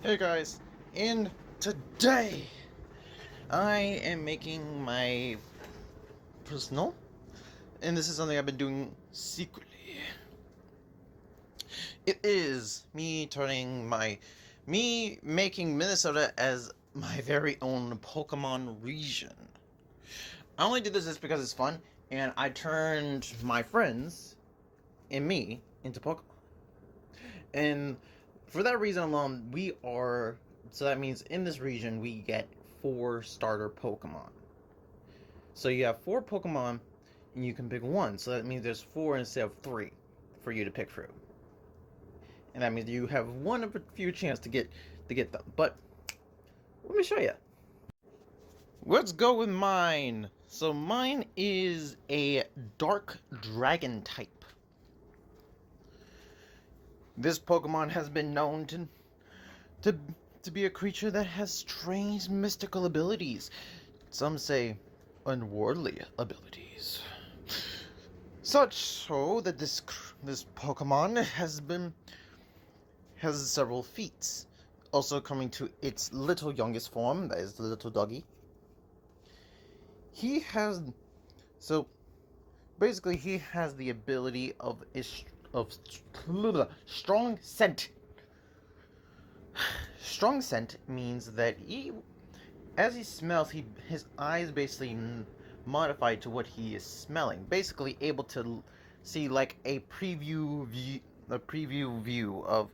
Hey guys, and today I am making my personal, and this is something I've been doing secretly. It is me making Minnesota as my very own Pokemon region. I only did this just because it's fun, and I turned my friends and me into Pokemon. And for that reason alone, so that means in this region we get 4 starter Pokemon. So you have 4 Pokemon and you can pick one. So that means there's 4 instead of 3 for you to pick through. And that means you have one of a few chance to get them. But let me show you. Let's go with mine. So mine is a dark dragon type. This Pokemon has been known to to be a creature that has strange mystical abilities. Some say unworldly abilities. Such so that this Pokemon has several feats. Also coming to its little youngest form, that is the little doggy. He has so basically he has the ability of strong scent. Strong scent means that as he smells, his eyes basically modify to what he is smelling. Basically, able to see like a preview view of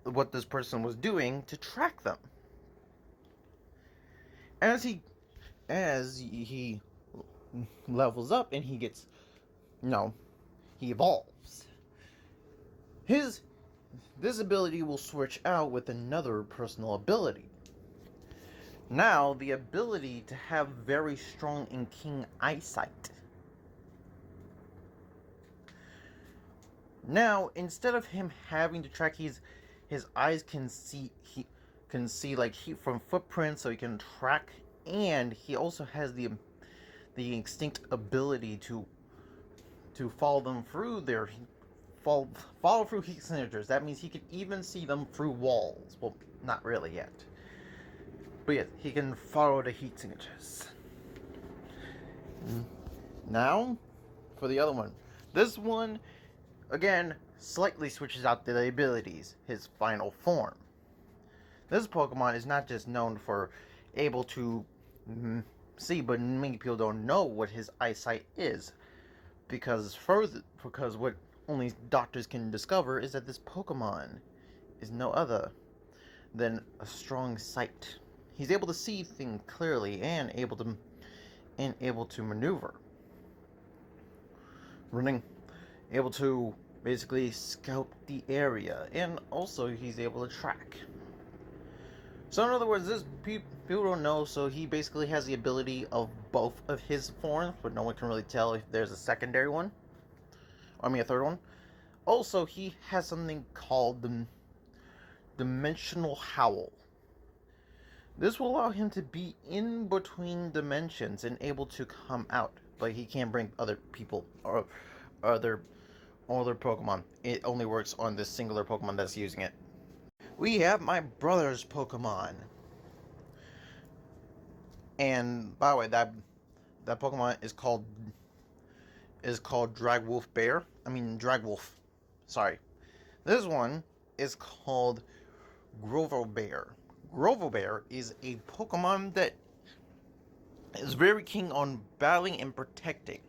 what this person was doing to track them. As he levels up and he gets he evolves. This ability will switch out with another personal ability. Now, the ability to have very strong and keen eyesight. Now, instead of him having to track, his eyes can see like heat from footprints, so he can track, and he also has the instinct ability to follow them through follow through heat signatures. That means he can even see them through walls. Well, not really yet. But yes, he can follow the heat signatures. Now, for the other one. This one, again, slightly switches out the abilities. His final form. This Pokemon is not just known for able to see, but many people don't know what his eyesight is. Because what only doctors can discover is that this Pokemon is no other than a strong sight. He's able to see things clearly and able to maneuver. Able to basically scout the area, and also he's able to track. So in other words, this people don't know, so he basically has the ability of both of his forms, but no one can really tell if there's a secondary one. A third one. Also, he has something called the Dimensional Howl. This will allow him to be in between dimensions and able to come out, but he can't bring other people or other Pokemon. It only works on this singular Pokemon that's using it. We have my brother's Pokemon. And by the way, that Pokemon is called Dragwolf. Sorry. This one is called Grovobear. Grovobear is a Pokemon that is very keen on battling and protecting.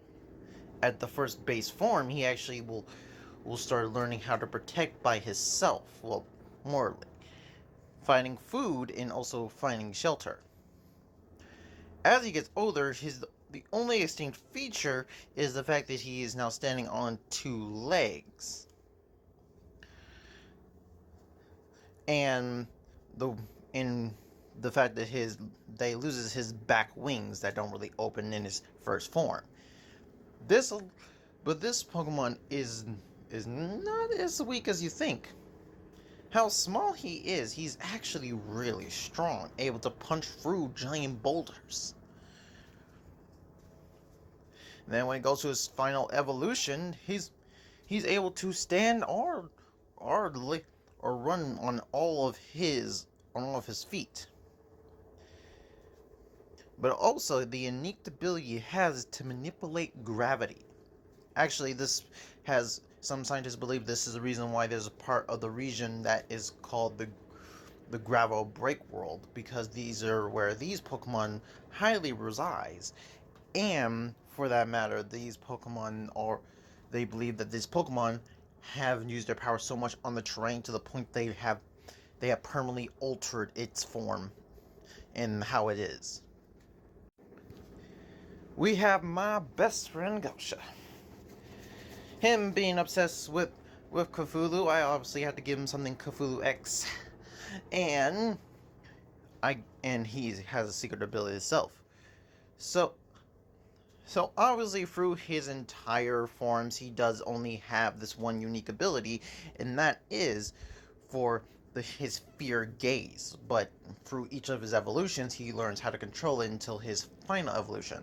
At the first base form, he actually will start learning how to protect by himself. Well, morally. Finding food and also finding shelter. As he gets older, the only distinct feature is the fact that he is now standing on 2 legs. And the fact that he loses his back wings that don't really open in his first form. This Pokemon is not as weak as you think. How small he is, he's actually really strong, able to punch through giant boulders. And then when he goes to his final evolution, he's able to stand or or run on all of his feet. But also, the unique ability he has is to manipulate gravity. Actually, this has some scientists believe this is the reason why there's a part of the region that is called the gravel break world, because these are where these Pokemon highly reside. And for that matter, they believe that these Pokemon have used their power so much on the terrain to the point they have permanently altered its form and how it is. We have my best friend Gosha. Him being obsessed with Cthulhu, I obviously had to give him something Cthulhu X. And he has a secret ability itself. So obviously through his entire forms, he does only have this one unique ability, and that is for his fear gaze. But through each of his evolutions, he learns how to control it until his final evolution.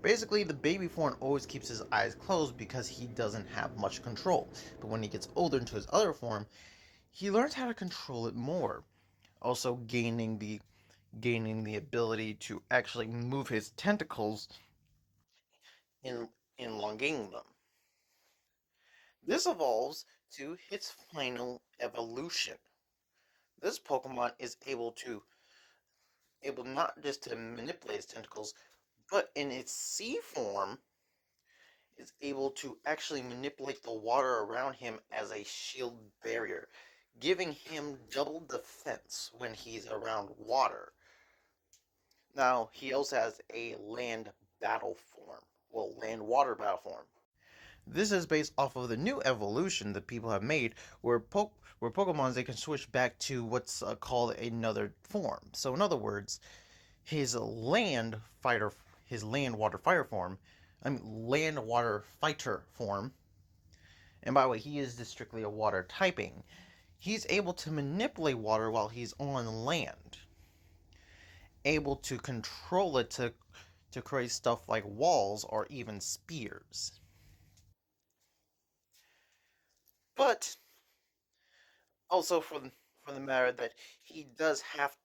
Basically, the baby form always keeps his eyes closed because he doesn't have much control. But when he gets older into his other form, he learns how to control it more. Also gaining the ability to actually move his tentacles in elongating them. This evolves to its final evolution. This Pokemon is able not just to manipulate its tentacles, but in its C form is able to actually manipulate the water around him as a shield barrier, giving him double defense when he's around water. Now, he also has a land battle form. Well, land water battle form. This is based off of the new evolution that people have made, where Pokemons they can switch back to what's called another form. So, in other words, his land fighter, his land water fire form, land water fighter form. And by the way, he is just strictly a water typing. He's able to manipulate water while he's on land, able to control it to create stuff like walls or even spears. But also for the matter that he does have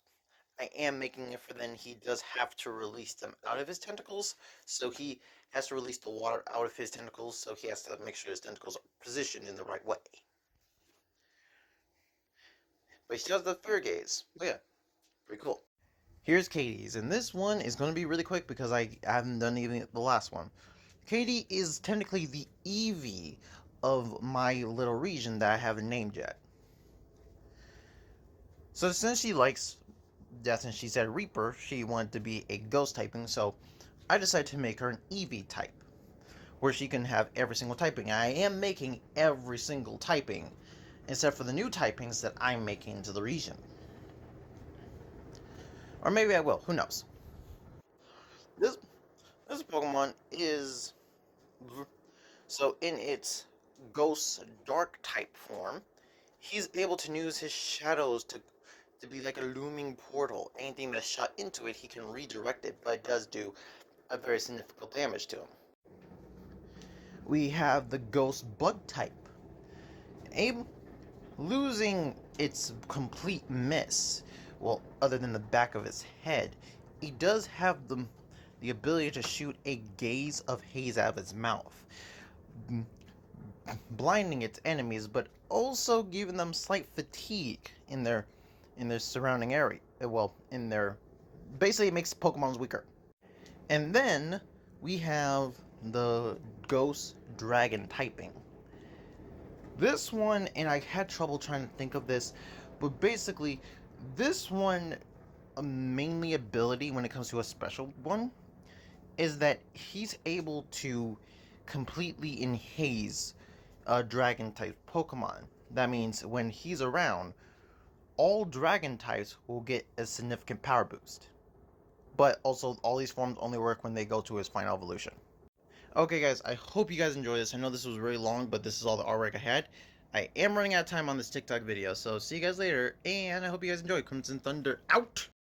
I am making it for then he does have to release them out of his tentacles, so he has to release the water out of his tentacles, so he has to make sure his tentacles are positioned in the right way. But he still has the fear gaze. But yeah, pretty cool. Here's Katie's, and this one is going to be really quick because I haven't done even the last one. Katie is technically the Eevee of my little region that I haven't named yet. So since she likes death and she said Reaper, she wanted to be a ghost typing, so I decided to make her an Eevee type, where she can have every single typing. I am making every single typing, except for the new typings that I'm making into the region. Or maybe I will, who knows. This Pokemon is... So in its Ghost Dark type form, he's able to use his shadows to be like a looming portal. Anything that's shot into it, he can redirect it, but it does do a very significant damage to him. We have the Ghost Bug type. Losing its complete miss, well, other than the back of its head, he does have the ability to shoot a gaze of haze out of its mouth, blinding its enemies, but also giving them slight fatigue in their surrounding area. Well, basically it makes Pokemons weaker. And then we have the Ghost Dragon typing. This one, and I had trouble trying to think of this, but basically this one, a mainly ability when it comes to a special one, is that he's able to completely enhaze a dragon type Pokemon. That means when he's around, all dragon types will get a significant power boost. But also, all these forms only work when they go to his final evolution. Okay, guys, I hope you guys enjoyed this. I know this was really long, but this is all the artwork I had. I am running out of time on this TikTok video, so see you guys later, and I hope you guys enjoy. Crimson Thunder out!